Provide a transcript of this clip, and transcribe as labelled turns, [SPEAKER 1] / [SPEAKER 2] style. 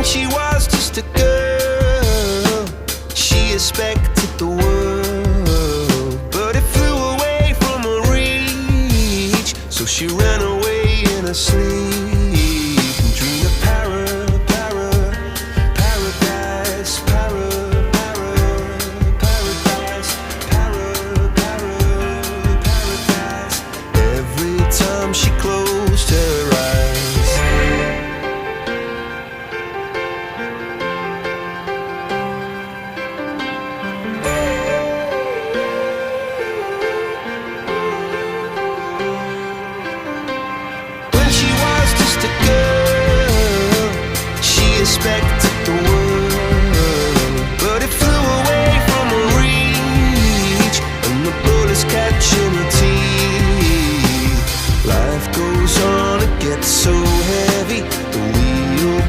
[SPEAKER 1] she was just a girl, she expected the world, but it flew away from her reach. So she ran away in her sleep and dreamed of paradise, paradise. Every time she closed her eyes. When she was just a girl, she expected